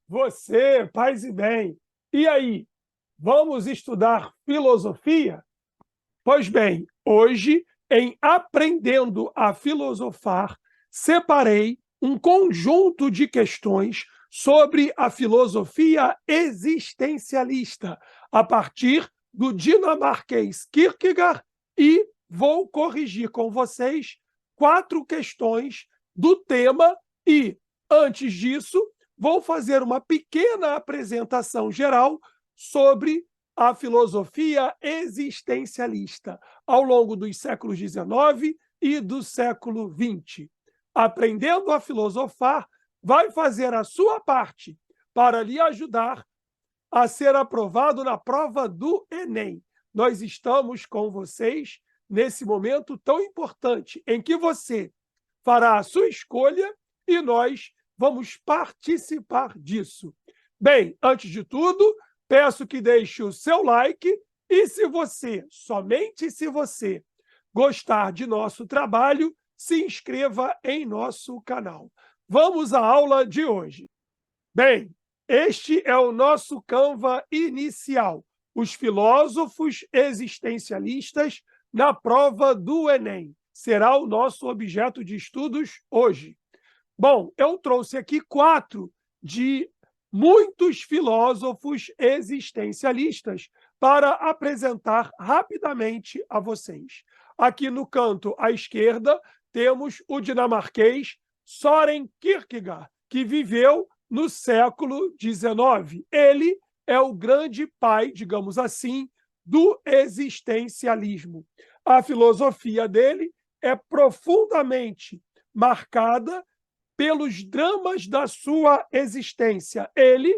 Você, paz e bem. E aí, vamos estudar filosofia? Pois bem, hoje, em Aprendendo a Filosofar, separei um conjunto de questões sobre a filosofia existencialista, a partir do dinamarquês Kierkegaard, e vou corrigir com vocês 4 questões do tema e, antes disso, vou fazer uma pequena apresentação geral sobre a filosofia existencialista ao longo dos séculos XIX e do século XX. Aprendendo a filosofar vai fazer a sua parte para lhe ajudar a ser aprovado na prova do Enem. Nós estamos com vocês nesse momento tão importante em que você fará a sua escolha e nós vamos participar disso. Bem, antes de tudo, peço que deixe o seu like e, se você, somente se você, gostar de nosso trabalho, se inscreva em nosso canal. Vamos à aula de hoje. Bem, este é o nosso Canva inicial, os filósofos existencialistas na prova do Enem. Será o nosso objeto de estudos hoje. Bom, eu trouxe aqui 4 de muitos filósofos existencialistas para apresentar rapidamente a vocês. Aqui no canto à esquerda, temos o dinamarquês Søren Kierkegaard, que viveu no século XIX. Ele é o grande pai, digamos assim, do existencialismo. A filosofia dele é profundamente marcada pelos dramas da sua existência. Ele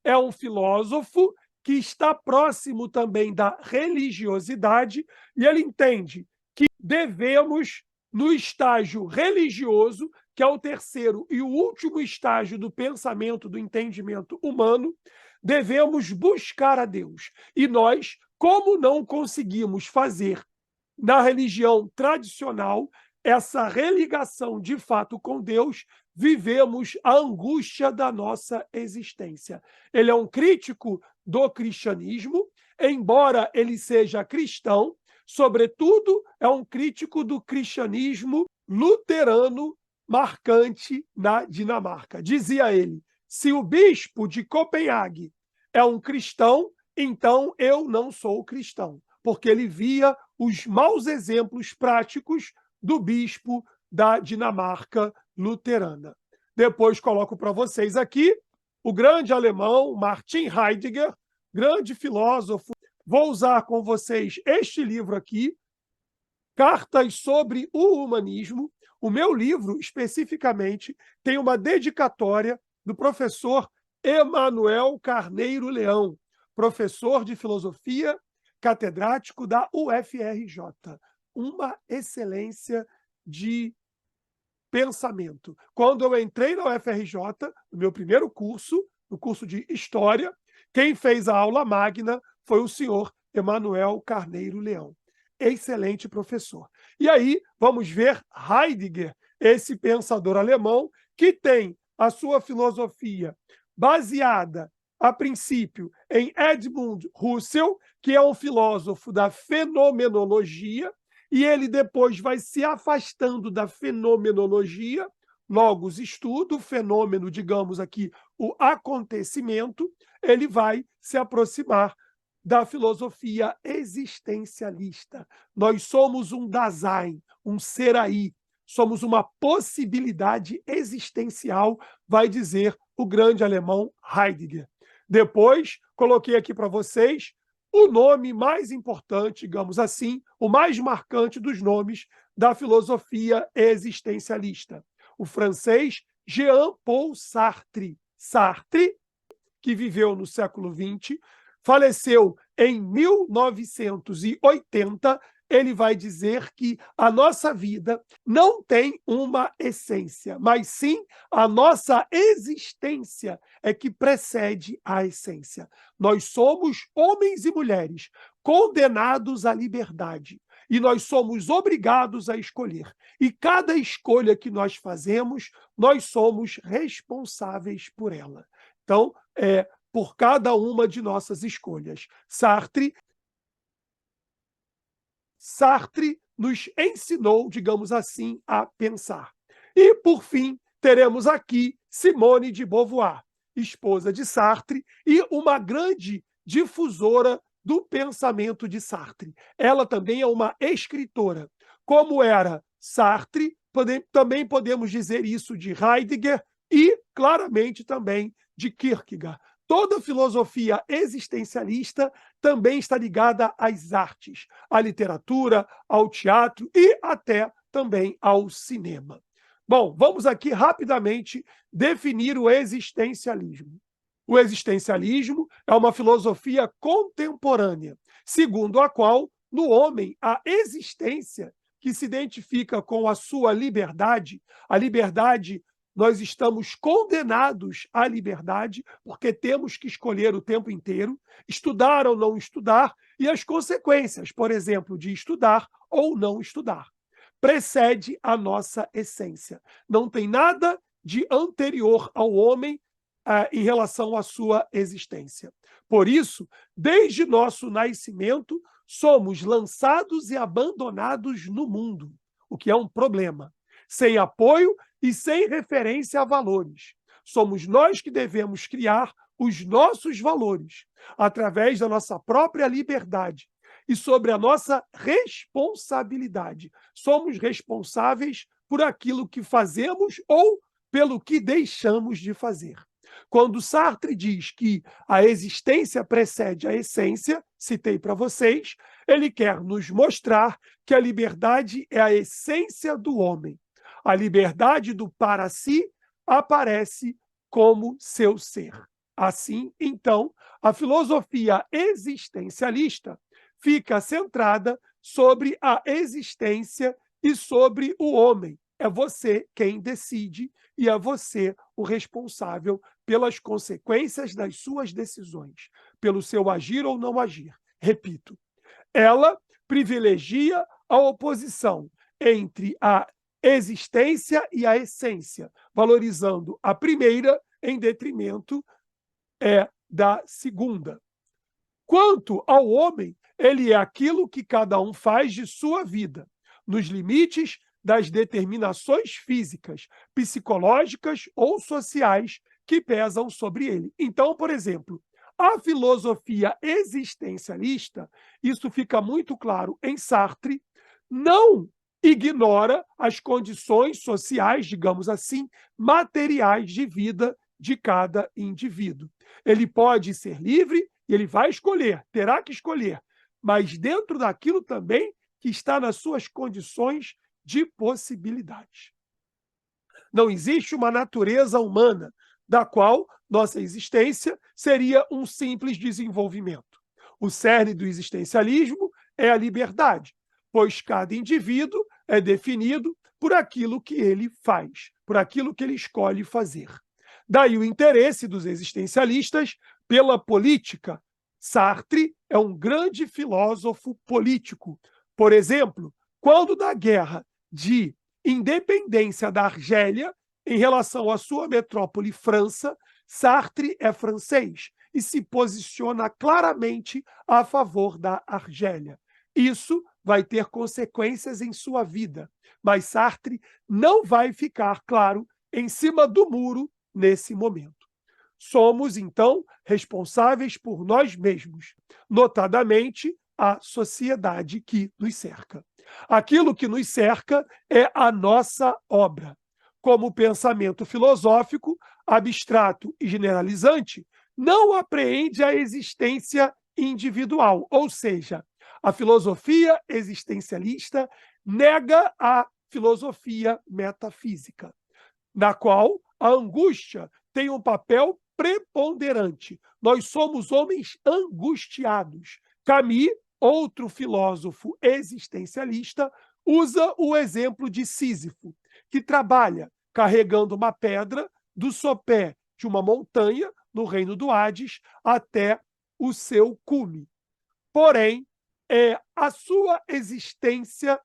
é um filósofo que está próximo também da religiosidade e ele entende que devemos, no estágio religioso, que é o terceiro e o último estágio do pensamento, do entendimento humano, devemos buscar a Deus. E nós, como não conseguimos fazer na religião tradicional essa religação de fato com Deus, vivemos a angústia da nossa existência. Ele é um crítico do cristianismo, embora ele seja cristão, sobretudo é um crítico do cristianismo luterano marcante na Dinamarca. Dizia ele: se o bispo de Copenhague é um cristão, então eu não sou cristão, porque ele via os maus exemplos práticos do bispo da Dinamarca luterana. Depois coloco para vocês aqui o grande alemão Martin Heidegger, grande filósofo. Vou usar com vocês este livro aqui, Cartas sobre o Humanismo. O meu livro, especificamente, tem uma dedicatória do professor Emanuel Carneiro Leão, professor de filosofia, catedrático da UFRJ. Uma excelência de pensamento. Quando eu entrei na UFRJ, no meu primeiro curso, no curso de História, quem fez a aula magna foi o senhor Emanuel Carneiro Leão. Excelente professor. E aí, vamos ver Heidegger, esse pensador alemão, que tem a sua filosofia baseada, a princípio, em Edmund Husserl, que é um filósofo da fenomenologia, e ele depois vai se afastando da fenomenologia, logos estudo, fenômeno, digamos aqui, o acontecimento, ele vai se aproximar da filosofia existencialista. Nós somos um Dasein, um ser aí, somos uma possibilidade existencial, vai dizer o grande alemão Heidegger. Depois, coloquei aqui para vocês o nome mais importante, digamos assim, o mais marcante dos nomes da filosofia existencialista. O francês Jean-Paul Sartre. Sartre, que viveu no século XX, faleceu em 1980, ele vai dizer que a nossa vida não tem uma essência, mas sim a nossa existência é que precede a essência. Nós somos homens e mulheres condenados à liberdade e nós somos obrigados a escolher. E cada escolha que nós fazemos, nós somos responsáveis por ela. Então, por cada uma de nossas escolhas. Sartre nos ensinou, digamos assim, a pensar. E, por fim, teremos aqui Simone de Beauvoir, esposa de Sartre e uma grande difusora do pensamento de Sartre. Ela também é uma escritora. Como era Sartre, também podemos dizer isso de Heidegger e, claramente, também de Kierkegaard. Toda filosofia existencialista também está ligada às artes, à literatura, ao teatro e até também ao cinema. Bom, vamos aqui rapidamente definir o existencialismo. O existencialismo é uma filosofia contemporânea, segundo a qual, no homem, a existência que se identifica com a sua liberdade, a liberdade, nós estamos condenados à liberdade, porque temos que escolher o tempo inteiro, estudar ou não estudar, e as consequências, por exemplo, de estudar ou não estudar. Precede a nossa essência. Não tem nada de anterior ao homem em relação à sua existência. Por isso, desde nosso nascimento, somos lançados e abandonados no mundo, o que é um problema, sem apoio e sem referência a valores. Somos nós que devemos criar os nossos valores, através da nossa própria liberdade e sobre a nossa responsabilidade. Somos responsáveis por aquilo que fazemos ou pelo que deixamos de fazer. Quando Sartre diz que a existência precede a essência, citei para vocês, ele quer nos mostrar que a liberdade é a essência do homem. A liberdade do para si aparece como seu ser. Assim, então, a filosofia existencialista fica centrada sobre a existência e sobre o homem. É você quem decide e é você o responsável pelas consequências das suas decisões, pelo seu agir ou não agir. Repito, ela privilegia a oposição entre a existência e a essência, valorizando a primeira em detrimento da segunda. Quanto ao homem, ele é aquilo que cada um faz de sua vida, nos limites das determinações físicas, psicológicas ou sociais que pesam sobre ele. Então, por exemplo, a filosofia existencialista, isso fica muito claro em Sartre, não ignora as condições sociais, digamos assim, materiais de vida de cada indivíduo. Ele pode ser livre e ele vai escolher, terá que escolher, mas dentro daquilo também que está nas suas condições de possibilidades. Não existe uma natureza humana da qual nossa existência seria um simples desenvolvimento. O cerne do existencialismo é a liberdade, pois cada indivíduo é definido por aquilo que ele faz, por aquilo que ele escolhe fazer. Daí o interesse dos existencialistas pela política. Sartre é um grande filósofo político. Por exemplo, quando da guerra de independência da Argélia, em relação à sua metrópole França, Sartre é francês e se posiciona claramente a favor da Argélia. Isso vai ter consequências em sua vida, mas Sartre não vai ficar, claro, em cima do muro nesse momento. Somos, então, responsáveis por nós mesmos, notadamente a sociedade que nos cerca. Aquilo que nos cerca é a nossa obra. Como pensamento filosófico, abstrato e generalizante, não apreende a existência individual, ou seja, a filosofia existencialista nega a filosofia metafísica, na qual a angústia tem um papel preponderante. Nós somos homens angustiados. Camus, outro filósofo existencialista, usa o exemplo de Sísifo, que trabalha carregando uma pedra do sopé de uma montanha, no reino do Hades, até o seu cume. Porém, a sua existência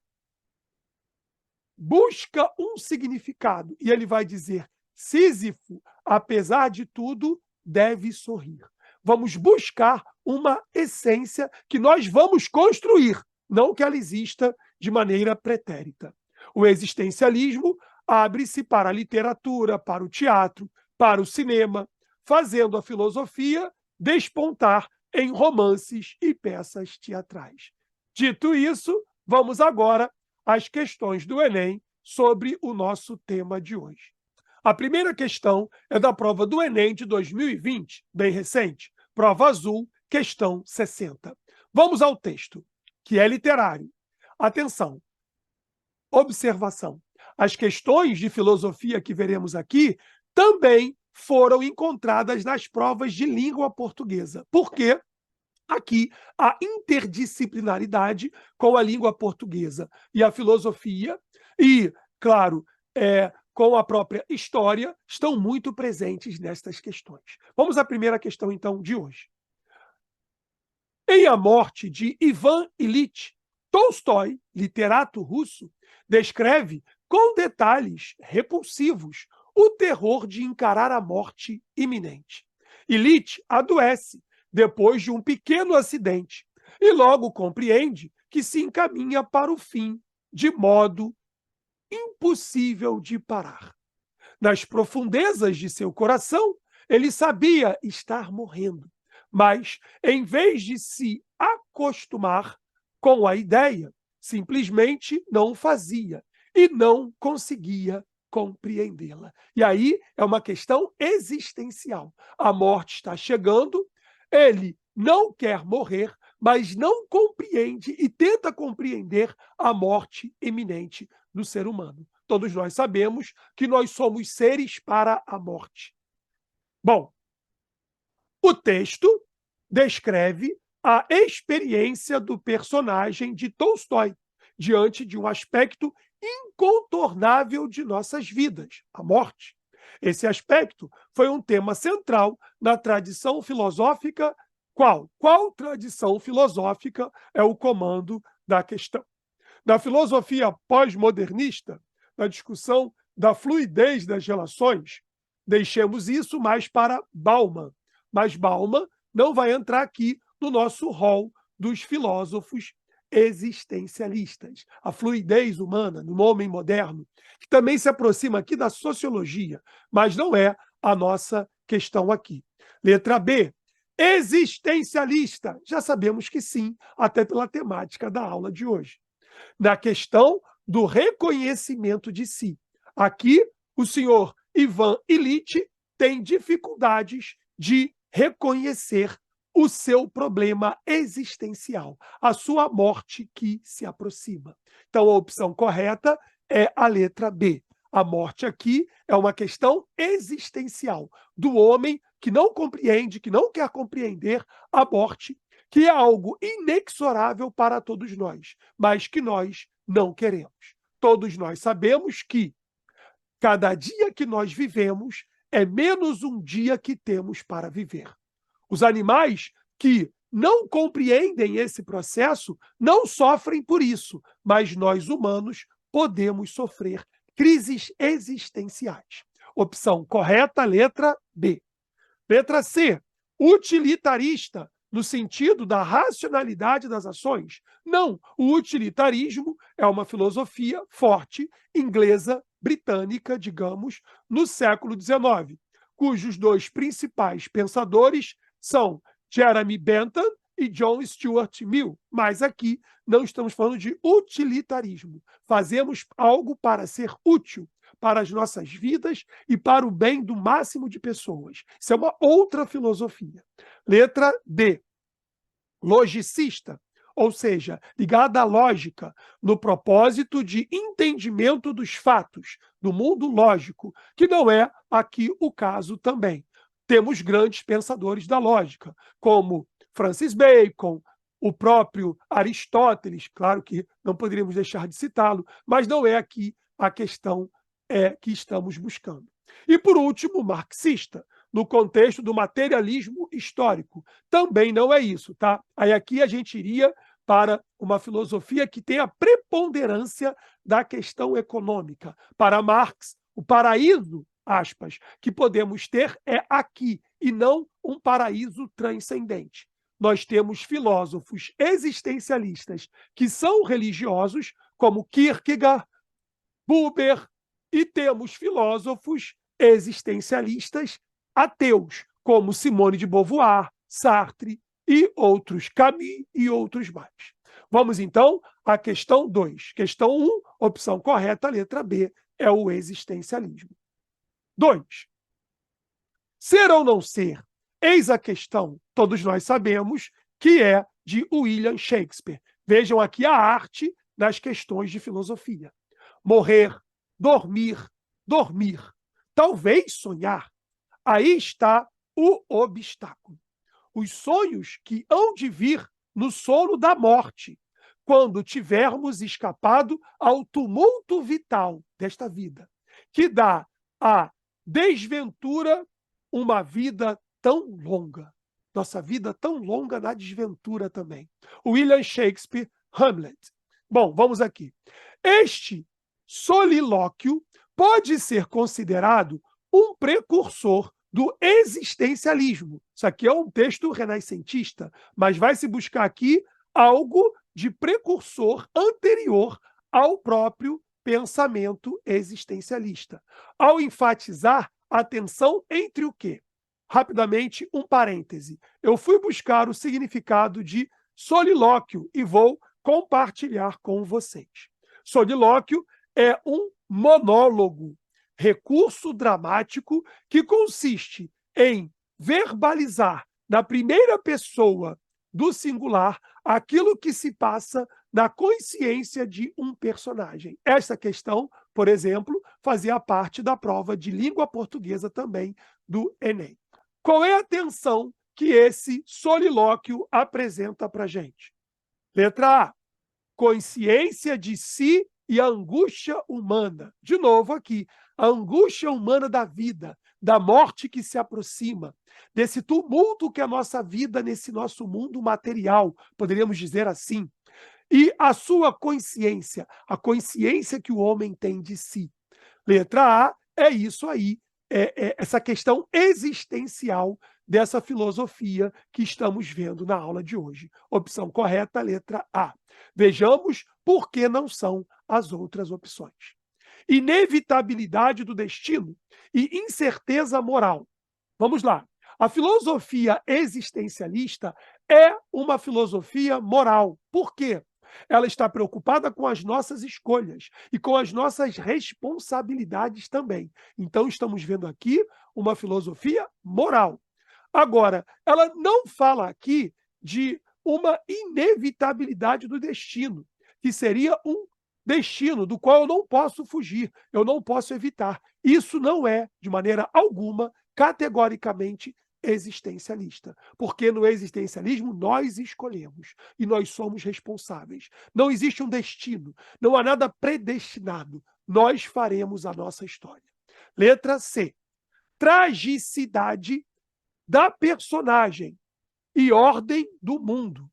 busca um significado. E ele vai dizer: Sísifo, apesar de tudo, deve sorrir. Vamos buscar uma essência que nós vamos construir, não que ela exista de maneira pretérita. O existencialismo abre-se para a literatura, para o teatro, para o cinema, fazendo a filosofia despontar em romances e peças teatrais. Dito isso, vamos agora às questões do Enem sobre o nosso tema de hoje. A primeira questão é da prova do Enem de 2020, bem recente, prova azul, questão 60. Vamos ao texto, que é literário. Atenção, observação. As questões de filosofia que veremos aqui também foram encontradas nas provas de língua portuguesa. Por quê? Aqui, a interdisciplinaridade com a língua portuguesa e a filosofia e, claro, com a própria história, estão muito presentes nestas questões. Vamos à primeira questão, então, de hoje. Em A Morte de Ivan Ilyich Tolstói, literato russo, descreve com detalhes repulsivos o terror de encarar a morte iminente. Ilyich adoece depois de um pequeno acidente e logo compreende que se encaminha para o fim de modo impossível de parar. Nas profundezas de seu coração, ele sabia estar morrendo, mas, em vez de se acostumar com a ideia, simplesmente não fazia e não conseguia compreendê-la. E aí é uma questão existencial. A morte está chegando, ele não quer morrer, mas não compreende e tenta compreender a morte iminente do ser humano. Todos nós sabemos que nós somos seres para a morte. Bom, o texto descreve a experiência do personagem de Tolstói diante de um aspecto incontornável de nossas vidas, a morte. Esse aspecto foi um tema central na tradição filosófica. Qual tradição filosófica é o comando da questão? Na filosofia pós-modernista, na discussão da fluidez das relações, deixemos isso mais para Bauman. Mas Bauman não vai entrar aqui no nosso rol dos filósofos existencialistas. A fluidez humana no homem moderno, que também se aproxima aqui da sociologia, mas não é a nossa questão aqui. Letra B, existencialista. Já sabemos que sim, até pela temática da aula de hoje. Na questão do reconhecimento de si. Aqui, o senhor Ivan Ilyich tem dificuldades de reconhecer o seu problema existencial, a sua morte que se aproxima. Então, a opção correta é a letra B. A morte aqui é uma questão existencial do homem que não compreende, que não quer compreender a morte, que é algo inexorável para todos nós, mas que nós não queremos. Todos nós sabemos que cada dia que nós vivemos é menos um dia que temos para viver. Os animais que não compreendem esse processo não sofrem por isso, mas nós humanos podemos sofrer crises existenciais. Opção correta, letra B. Letra C, utilitarista, no sentido da racionalidade das ações. Não, o utilitarismo é uma filosofia forte, inglesa, britânica, digamos, no século XIX, cujos dois principais pensadores são Jeremy Bentham e John Stuart Mill. Mas aqui não estamos falando de utilitarismo. Fazemos algo para ser útil para as nossas vidas e para o bem do máximo de pessoas. Isso é uma outra filosofia. Letra D. Logicista, ou seja, ligada à lógica, no propósito de entendimento dos fatos, do mundo lógico, que não é aqui o caso também. Temos grandes pensadores da lógica, como Francis Bacon, o próprio Aristóteles, claro que não poderíamos deixar de citá-lo, mas não é aqui a questão que estamos buscando. E, por último, marxista, no contexto do materialismo histórico. Também não é isso, tá? Aí aqui a gente iria para uma filosofia que tem a preponderância da questão econômica. Para Marx, o paraíso, aspas, que podemos ter é aqui, e não um paraíso transcendente. Nós temos filósofos existencialistas que são religiosos, como Kierkegaard, Buber, e temos filósofos existencialistas ateus, como Simone de Beauvoir, Sartre e outros, Camus e outros mais. Vamos, então, à questão 2. Questão 1, opção correta, letra B, é o existencialismo. 2. Ser ou não ser? Eis a questão, todos nós sabemos, que é de William Shakespeare. Vejam aqui a arte nas questões de filosofia. Morrer, dormir, dormir, talvez sonhar. Aí está o obstáculo. Os sonhos que hão de vir no sono da morte, quando tivermos escapado ao tumulto vital desta vida, que dá à desventura uma vida tão longa. Nossa vida tão longa na desventura também. William Shakespeare, Hamlet. Bom, vamos aqui. Este solilóquio pode ser considerado um precursor do existencialismo. Isso aqui é um texto renascentista, mas vai se buscar aqui algo de precursor anterior ao próprio pensamento existencialista, ao enfatizar a tensão entre o quê? Rapidamente, um parêntese. Eu fui buscar o significado de solilóquio e vou compartilhar com vocês. Solilóquio é um monólogo, recurso dramático que consiste em verbalizar na primeira pessoa do singular aquilo que se passa na consciência de um personagem. Esta questão, por exemplo, fazia parte da prova de língua portuguesa também do Enem. Qual é a tensão que esse solilóquio apresenta para a gente? Letra A, consciência de si e a angústia humana. De novo aqui, a angústia humana da vida, da morte que se aproxima, desse tumulto que é a nossa vida nesse nosso mundo material, poderíamos dizer assim. E a sua consciência, a consciência que o homem tem de si. Letra A é isso aí, essa questão existencial dessa filosofia que estamos vendo na aula de hoje. Opção correta, letra A. Vejamos por que não são as outras opções. Inevitabilidade do destino e incerteza moral. Vamos lá. A filosofia existencialista é uma filosofia moral. Por quê? Ela está preocupada com as nossas escolhas e com as nossas responsabilidades também. Então, estamos vendo aqui uma filosofia moral. Agora, ela não fala aqui de uma inevitabilidade do destino, que seria um destino do qual eu não posso fugir, eu não posso evitar. Isso não é, de maneira alguma, categoricamente existencialista, porque no existencialismo nós escolhemos e nós somos responsáveis. Não existe um destino, não há nada predestinado. Nós faremos a nossa história. Letra C. Tragicidade da personagem e ordem do mundo.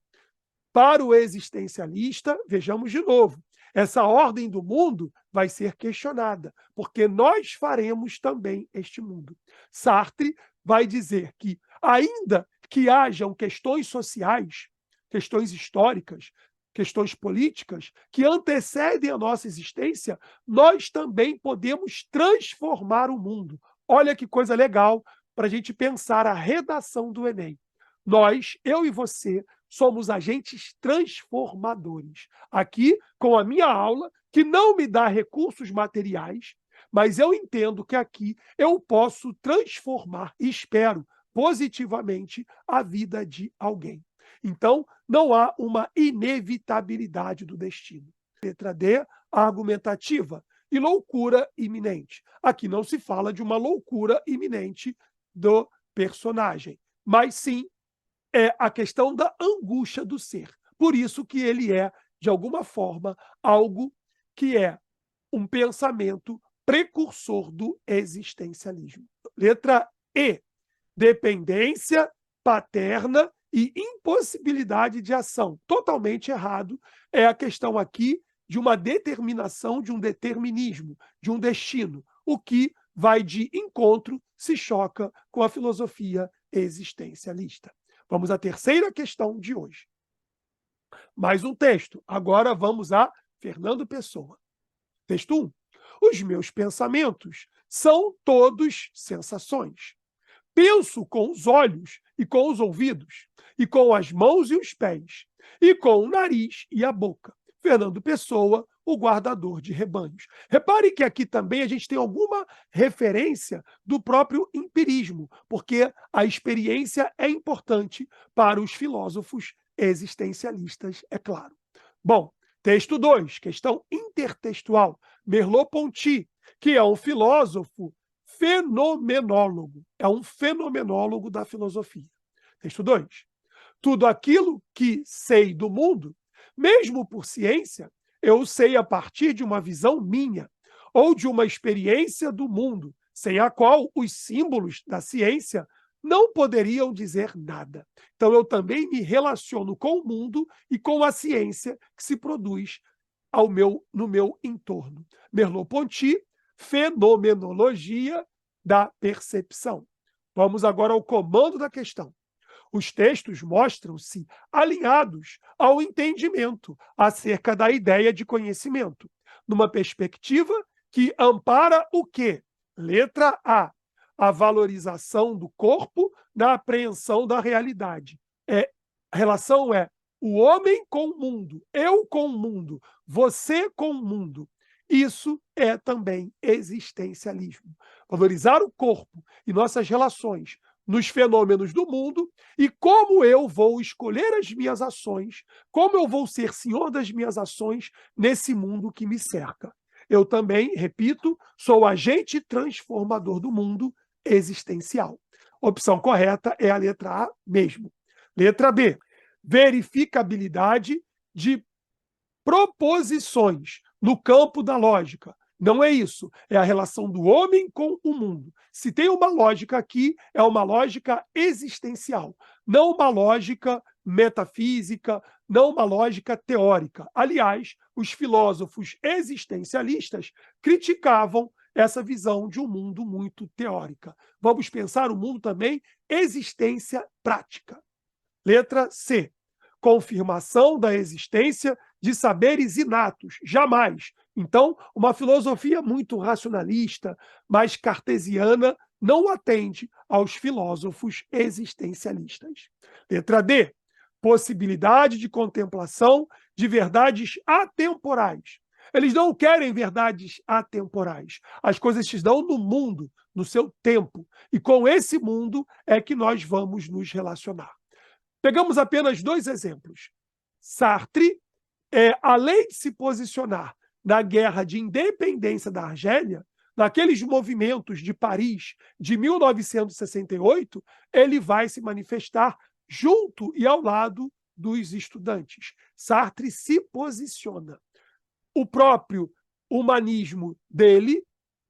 Para o existencialista, vejamos de novo, essa ordem do mundo vai ser questionada, porque nós faremos também este mundo. Sartre vai dizer que, ainda que hajam questões sociais, questões históricas, questões políticas, que antecedem a nossa existência, nós também podemos transformar o mundo. Olha que coisa legal para a gente pensar a redação do Enem. Nós, eu e você, somos agentes transformadores. Aqui, com a minha aula, que não me dá recursos materiais, mas eu entendo que aqui eu posso transformar, e espero, positivamente, a vida de alguém. Então, não há uma inevitabilidade do destino. Letra D, argumentativa e loucura iminente. Aqui não se fala de uma loucura iminente do personagem, mas sim é a questão da angústia do ser. Por isso que ele é, de alguma forma, algo que é um pensamento precursor do existencialismo. Letra E, dependência paterna e impossibilidade de ação. Totalmente errado. É a questão aqui de uma determinação, de um determinismo, de um destino, o que vai de encontro, se choca com a filosofia existencialista. Vamos à terceira questão de hoje. Mais um texto. Agora vamos a Fernando Pessoa. Texto 1. Os meus pensamentos são todos sensações. Penso com os olhos e com os ouvidos, e com as mãos e os pés, e com o nariz e a boca. Fernando Pessoa, o guardador de rebanhos. Repare que aqui também a gente tem alguma referência do próprio empirismo, porque a experiência é importante para os filósofos existencialistas, é claro. Bom, texto 2, questão intertextual. Merleau-Ponty, que é um filósofo fenomenólogo. É um fenomenólogo da filosofia. Texto 2. Tudo aquilo que sei do mundo, mesmo por ciência, eu sei a partir de uma visão minha, ou de uma experiência do mundo, sem a qual os símbolos da ciência não poderiam dizer nada. Então, eu também me relaciono com o mundo e com a ciência que se produz no meu entorno. Merleau-Ponty, fenomenologia da percepção. Vamos agora ao comando da questão. Os textos mostram-se alinhados ao entendimento acerca da ideia de conhecimento, numa perspectiva que ampara o quê? Letra A, a valorização do corpo na apreensão da realidade. A relação é o homem com o mundo, eu com o mundo, você com o mundo. Isso é também existencialismo. Valorizar o corpo e nossas relações nos fenômenos do mundo e como eu vou escolher as minhas ações, como eu vou ser senhor das minhas ações nesse mundo que me cerca. Eu também, repito, sou agente transformador do mundo existencial. Opção correta é a letra A mesmo. Letra B, verificabilidade de proposições no campo da lógica. Não é isso, é a relação do homem com o mundo. Se tem uma lógica aqui, é uma lógica existencial, não uma lógica metafísica, não uma lógica teórica. Aliás, os filósofos existencialistas criticavam essa visão de um mundo muito teórica. Vamos pensar o mundo também existência prática. Letra C. Confirmação da existência de saberes inatos. Jamais. Então, uma filosofia muito racionalista, mais cartesiana, não atende aos filósofos existencialistas. Letra D. Possibilidade de contemplação de verdades atemporais. Eles não querem verdades atemporais. As coisas se dão no mundo, no seu tempo. E com esse mundo é que nós vamos nos relacionar. Pegamos apenas dois exemplos. Sartre, além de se posicionar na guerra de independência da Argélia, naqueles movimentos de Paris de 1968, ele vai se manifestar junto e ao lado dos estudantes. Sartre se posiciona. O próprio humanismo dele,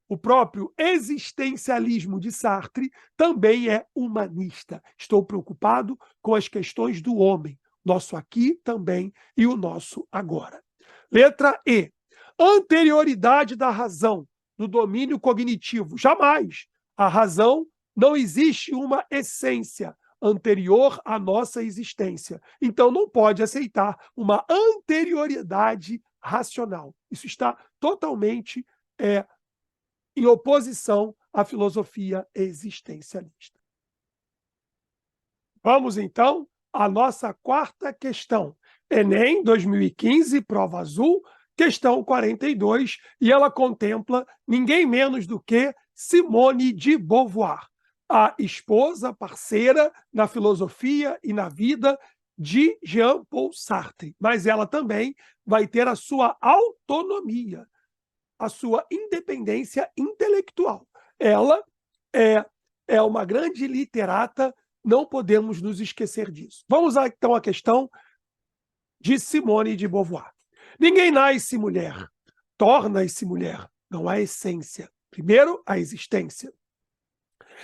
o próprio existencialismo de Sartre também é humanista. Estou preocupado com as questões do homem, nosso aqui também e o nosso agora. Letra E. Anterioridade da razão no domínio cognitivo. Jamais. A razão não existe uma essência anterior à nossa existência. Então, não pode aceitar uma anterioridade racional. Isso está totalmente em oposição à filosofia existencialista. Vamos, então, à nossa quarta questão. Enem 2015, prova azul, questão 42, e ela contempla ninguém menos do que Simone de Beauvoir, a esposa, parceira na filosofia e na vida de Jean-Paul Sartre. Mas ela também vai ter a sua autonomia, a sua independência intelectual. Ela é uma grande literata, não podemos nos esquecer disso. Vamos então à questão de Simone de Beauvoir. Ninguém nasce mulher, torna-se mulher, não há essência. Primeiro, a existência.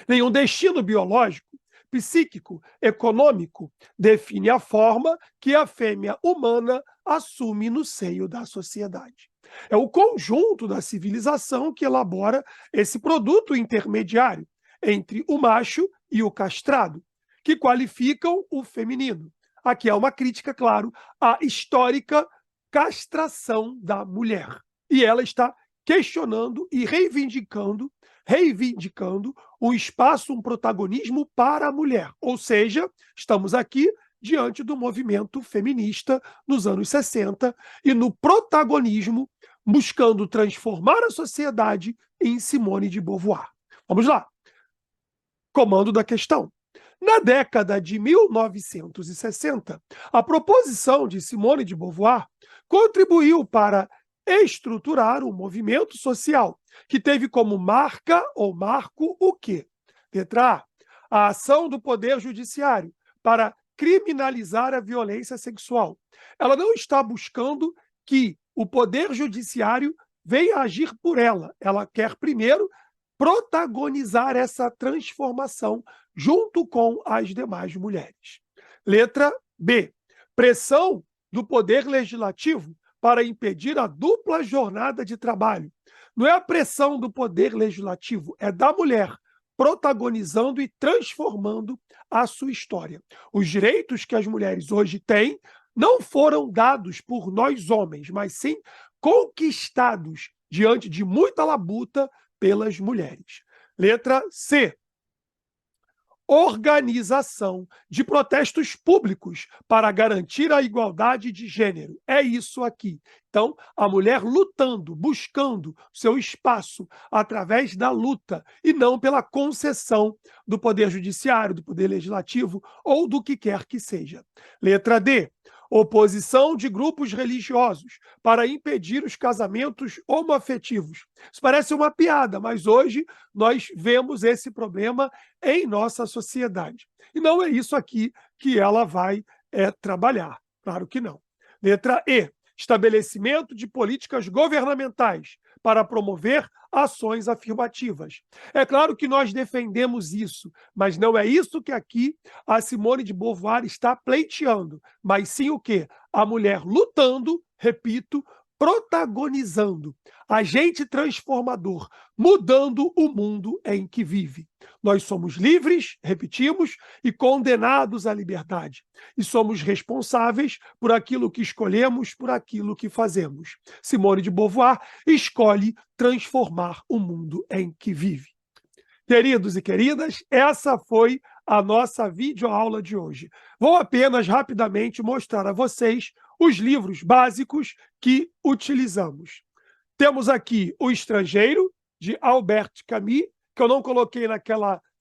Nenhum destino biológico psíquico, econômico, define a forma que a fêmea humana assume no seio da sociedade. É o conjunto da civilização que elabora esse produto intermediário entre o macho e o castrado, que qualificam o feminino. Aqui é uma crítica, claro, à histórica castração da mulher. E ela está questionando e reivindicando um espaço, um protagonismo para a mulher. Ou seja, estamos aqui diante do movimento feminista nos anos 60 e no protagonismo buscando transformar a sociedade em Simone de Beauvoir. Vamos lá. Comando da questão. Na década de 1960, a proposição de Simone de Beauvoir contribuiu para estruturar um movimento social que teve como marca ou marco o quê? Letra A ação do Poder Judiciário para criminalizar a violência sexual. Ela não está buscando que o Poder Judiciário venha agir por ela. Ela quer primeiro protagonizar essa transformação junto com as demais mulheres. Letra B. Pressão do Poder Legislativo para impedir a dupla jornada de trabalho. Não é a pressão do Poder Legislativo, é da mulher protagonizando e transformando a sua história. Os direitos que as mulheres hoje têm não foram dados por nós homens, mas sim conquistados diante de muita labuta pelas mulheres. Letra C. Organização de protestos públicos para garantir a igualdade de gênero. É isso aqui. Então, a mulher lutando, buscando seu espaço através da luta e não pela concessão do Poder Judiciário, do Poder Legislativo ou do que quer que seja. Letra D. Oposição de grupos religiosos para impedir os casamentos homoafetivos. Isso parece uma piada, mas hoje nós vemos esse problema em nossa sociedade. E não é isso aqui que ela vai trabalhar. Claro que não. Letra E. Estabelecimento de políticas governamentais para promover ações afirmativas. É claro que nós defendemos isso, mas não é isso que aqui a Simone de Beauvoir está pleiteando, mas sim o quê? A mulher lutando, repito, protagonizando, agente transformador, mudando o mundo em que vive. Nós somos livres, repetimos, e condenados à liberdade. E somos responsáveis por aquilo que escolhemos, por aquilo que fazemos. Simone de Beauvoir escolhe transformar o mundo em que vive. Queridos e queridas, essa foi a nossa videoaula de hoje. Vou apenas rapidamente mostrar a vocês os livros básicos que utilizamos. Temos aqui O Estrangeiro, de Albert Camus, que eu não coloquei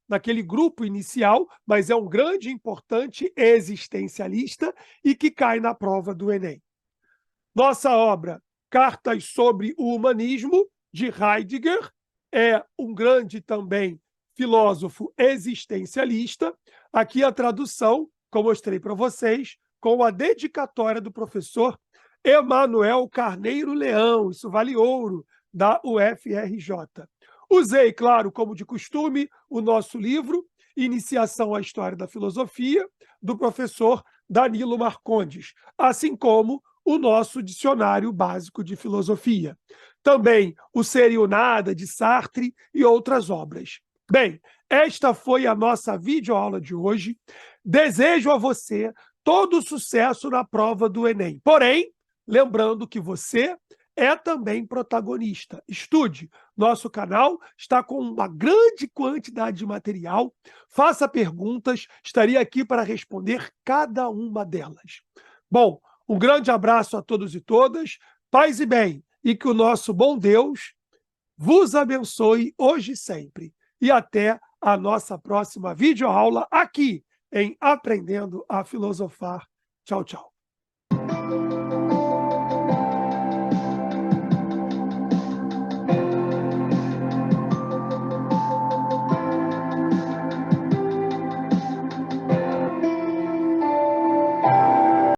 naquele grupo inicial, mas é um grande e importante existencialista e que cai na prova do Enem. Nossa obra, Cartas sobre o Humanismo, de Heidegger, é um grande também filósofo existencialista. Aqui a tradução, como mostrei para vocês, com a dedicatória do professor Emanuel Carneiro Leão, isso vale ouro, da UFRJ. Usei, claro, como de costume, o nosso livro, Iniciação à História da Filosofia, do professor Danilo Marcondes, assim como o nosso Dicionário Básico de Filosofia. Também o Ser e o Nada, de Sartre, e outras obras. Bem, esta foi a nossa videoaula de hoje. Desejo a você todo o sucesso na prova do Enem. Porém, lembrando que você é também protagonista. Estude. Nosso canal está com uma grande quantidade de material. Faça perguntas, estarei aqui para responder cada uma delas. Bom, um grande abraço a todos e todas, paz e bem, e que o nosso bom Deus vos abençoe hoje e sempre. E até a nossa próxima videoaula aqui em Aprendendo a Filosofar. Tchau, tchau.